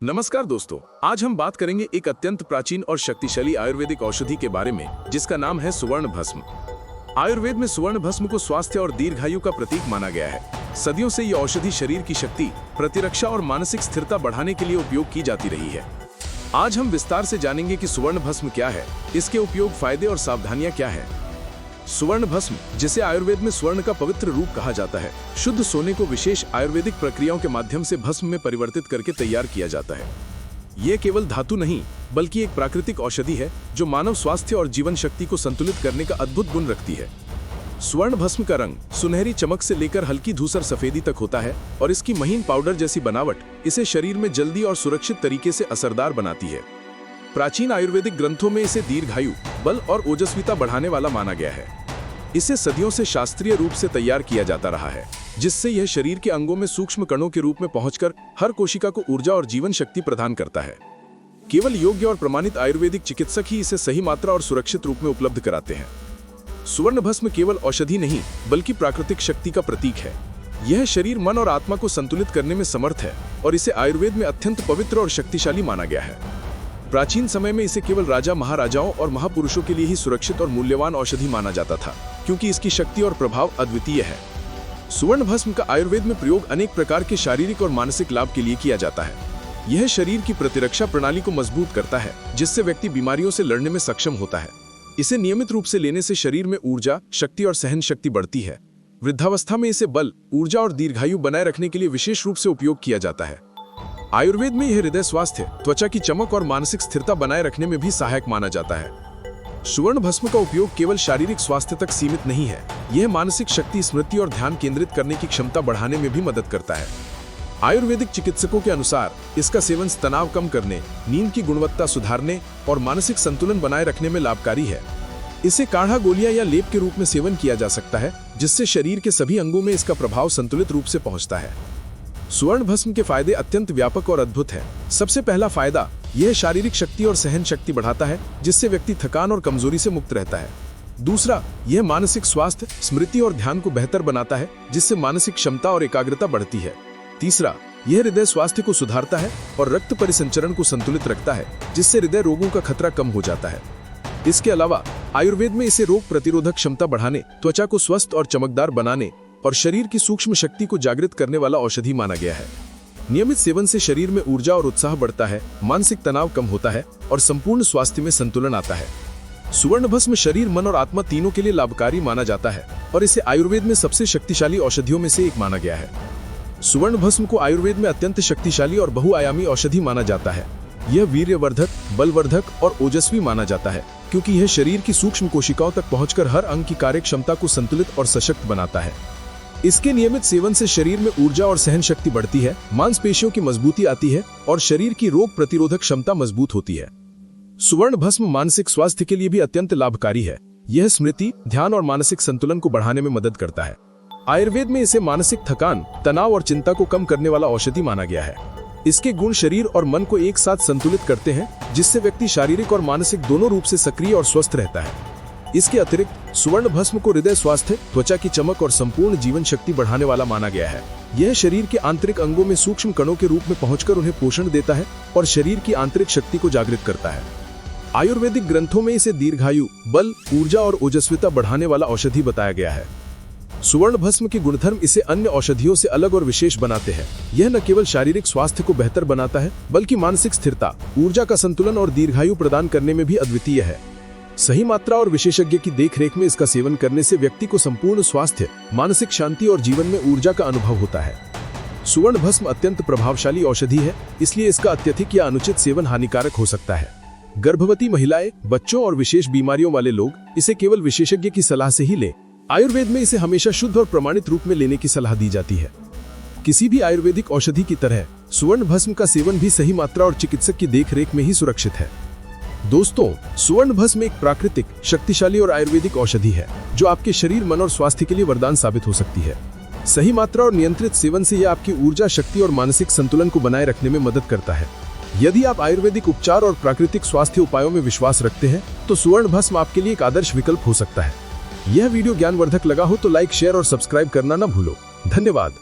नमस्कार दोस्तों, आज हम बात करेंगे एक अत्यंत प्राचीन और शक्तिशाली आयुर्वेदिक औषधि के बारे में जिसका नाम है सुवर्ण भस्म। आयुर्वेद में सुवर्ण भस्म को स्वास्थ्य और दीर्घायु का प्रतीक माना गया है। सदियों से ये औषधि शरीर की शक्ति, प्रतिरक्षा और मानसिक स्थिरता बढ़ाने के लिए उपयोग की जाती रही है। आज हम विस्तार से जानेंगे कि सुवर्ण भस्म क्या है, इसके उपयोग, फायदे और सावधानियां क्या है। सुवर्ण भस्म, जिसे आयुर्वेद में स्वर्ण का पवित्र रूप कहा जाता है, शुद्ध सोने को विशेष आयुर्वेदिक प्रक्रियाओं के माध्यम से भस्म में परिवर्तित करके तैयार किया जाता है। यह केवल धातु नहीं बल्कि एक प्राकृतिक औषधि है जो मानव स्वास्थ्य और जीवन शक्ति को संतुलित करने का अद्भुत गुण रखती है। स्वर्ण भस्म का रंग सुनहरी चमक से लेकर हल्की धूसर सफेदी तक होता है और इसकी महीन पाउडर जैसी बनावट इसे शरीर में जल्दी और सुरक्षित तरीके से असरदार बनाती है। प्राचीन आयुर्वेदिक ग्रंथों में इसे दीर्घायु, बल और ओजस्विता बढ़ाने वाला माना गया है। इसे सदियों से शास्त्रीय रूप से तैयार किया जाता रहा है, जिससे यह शरीर के अंगों में सूक्ष्म कणों के रूप में पहुंचकर हर कोशिका को ऊर्जा और जीवन शक्ति प्रदान करता है। केवल योग्य और प्रमाणित आयुर्वेदिक चिकित्सक ही इसे सही मात्रा और सुरक्षित रूप में उपलब्ध कराते हैं। सुवर्ण भस्म केवल औषधि नहीं बल्कि प्राकृतिक शक्ति का प्रतीक है। यह शरीर, मन और आत्मा को संतुलित करने में समर्थ है और इसे आयुर्वेद में अत्यंत पवित्र और शक्तिशाली माना गया है। प्राचीन समय में इसे केवल राजा, महाराजाओं और महापुरुषों के लिए ही सुरक्षित और मूल्यवान औषधि माना जाता था, क्योंकि इसकी शक्ति और प्रभाव अद्वितीय है। सुवर्ण भस्म का आयुर्वेद में प्रयोग अनेक प्रकार के शारीरिक और मानसिक लाभ के लिए किया जाता है। यह शरीर की प्रतिरक्षा प्रणाली को मजबूत करता है, जिससे व्यक्ति बीमारियों से लड़ने में सक्षम होता है। इसे नियमित रूप से लेने से शरीर में ऊर्जा, शक्ति और सहन शक्ति बढ़ती है। वृद्धावस्था में इसे बल, ऊर्जा और दीर्घायु बनाए रखने के लिए विशेष रूप से उपयोग किया जाता है। आयुर्वेद में यह हृदय स्वास्थ्य, त्वचा की चमक और मानसिक स्थिरता बनाए रखने में भी सहायक माना जाता है। सुवर्ण भस्म का उपयोग केवल शारीरिक स्वास्थ्य तक सीमित नहीं है, यह मानसिक शक्ति, स्मृति और ध्यान केंद्रित करने की क्षमता बढ़ाने में भी मदद करता है। आयुर्वेदिक चिकित्सकों के अनुसार इसका सेवन तनाव कम करने, नींद की गुणवत्ता सुधारने और मानसिक संतुलन बनाए रखने में लाभकारी है। इसे काढ़ा, गोलियां या लेप के रूप में सेवन किया जा सकता है, जिससे शरीर के सभी अंगों में इसका प्रभाव संतुलित रूप से पहुंचता है। सुवर्ण भस्म के फायदे अत्यंत व्यापक और अद्भुत हैं। सबसे पहला फायदा, यह शारीरिक शक्ति और सहन शक्ति बढ़ाता है, जिससे व्यक्ति थकान और कमजोरी से मुक्त रहता है। दूसरा, यह मानसिक स्वास्थ्य, स्मृति और ध्यान को बेहतर बनाता है, जिससे मानसिक क्षमता और एकाग्रता बढ़ती है। तीसरा, यह हृदय स्वास्थ्य को सुधारता है और रक्त परिसंचरण को संतुलित रखता है, जिससे हृदय रोगों का खतरा कम हो जाता है। इसके अलावा आयुर्वेद में इसे रोग प्रतिरोधक क्षमता बढ़ाने, त्वचा को स्वस्थ और चमकदार बनाने और शरीर की सूक्ष्म शक्ति को जागृत करने वाला औषधि माना गया है। नियमित सेवन से शरीर में ऊर्जा और उत्साह बढ़ता है, मानसिक तनाव कम होता है और संपूर्ण स्वास्थ्य में संतुलन आता है। सुवर्ण भस्म शरीर, मन और आत्मा तीनों के लिए लाभकारी माना जाता है और इसे आयुर्वेद में सबसे शक्तिशाली औषधियों में से एक माना गया है। सुवर्ण भस्म को आयुर्वेद में अत्यंत शक्तिशाली और बहुआयामी औषधि माना जाता है। यह वीर्यवर्धक, बलवर्धक और ओजस्वी माना जाता है, क्योंकि यह शरीर की सूक्ष्म कोशिकाओं तक पहुंचकर हर अंग की कार्य क्षमता को संतुलित और सशक्त बनाता है। इसके नियमित सेवन से शरीर में ऊर्जा और सहन शक्ति बढ़ती है, मांसपेशियों की मजबूती आती है और शरीर की रोग प्रतिरोधक क्षमता मजबूत होती है। सुवर्ण भस्म मानसिक स्वास्थ्य के लिए भी अत्यंत लाभकारी है। यह स्मृति, ध्यान और मानसिक संतुलन को बढ़ाने में मदद करता है। आयुर्वेद में इसे मानसिक थकान, तनाव और चिंता को कम करने वाला औषधि माना गया है। इसके गुण शरीर और मन को एक साथ संतुलित करते हैं, जिससे व्यक्ति शारीरिक और मानसिक दोनों रूप से सक्रिय और स्वस्थ रहता है। इसके अतिरिक्त सुवर्ण भस्म को हृदय स्वास्थ्य, त्वचा की चमक और संपूर्ण जीवन शक्ति बढ़ाने वाला माना गया है। यह शरीर के आंतरिक अंगों में सूक्ष्म कणों के रूप में पहुंचकर उन्हें पोषण देता है और शरीर की आंतरिक शक्ति को जागृत करता है। आयुर्वेदिक ग्रंथों में इसे दीर्घायु, बल, ऊर्जा और ओजस्विता बढ़ाने वाला औषधि बताया गया है। सुवर्ण भस्म के गुणधर्म इसे अन्य औषधियों से अलग और विशेष बनाते हैं। यह न केवल शारीरिक स्वास्थ्य को बेहतर बनाता है, बल्कि मानसिक स्थिरता, ऊर्जा का संतुलन और दीर्घायु प्रदान करने में भी अद्वितीय है। सही मात्रा और विशेषज्ञ की देखरेख में इसका सेवन करने से व्यक्ति को संपूर्ण स्वास्थ्य, मानसिक शांति और जीवन में ऊर्जा का अनुभव होता है। सुवर्ण भस्म अत्यंत प्रभावशाली औषधि है, इसलिए इसका अत्यधिक या अनुचित सेवन हानिकारक हो सकता है। गर्भवती महिलाएं, बच्चों और विशेष बीमारियों वाले लोग इसे केवल विशेषज्ञ की सलाह से ही लें। आयुर्वेद में इसे हमेशा शुद्ध और प्रमाणित रूप में लेने की सलाह दी जाती है। किसी भी आयुर्वेदिक औषधि की तरह सुवर्ण भस्म का सेवन भी सही मात्रा और चिकित्सक की देखरेख में ही सुरक्षित है। दोस्तों, सुवर्ण भस्म एक प्राकृतिक, शक्तिशाली और आयुर्वेदिक औषधि है जो आपके शरीर, मन और स्वास्थ्य के लिए वरदान साबित हो सकती है। सही मात्रा और नियंत्रित सेवन से यह आपकी ऊर्जा, शक्ति और मानसिक संतुलन को बनाए रखने में मदद करता है। यदि आप आयुर्वेदिक उपचार और प्राकृतिक स्वास्थ्य उपायों में विश्वास रखते हैं तो सुवर्ण भस्म आपके लिए एक आदर्श विकल्प हो सकता है। यह वीडियो ज्ञानवर्धक लगा हो तो लाइक, शेयर और सब्सक्राइब करना न भूलो। धन्यवाद।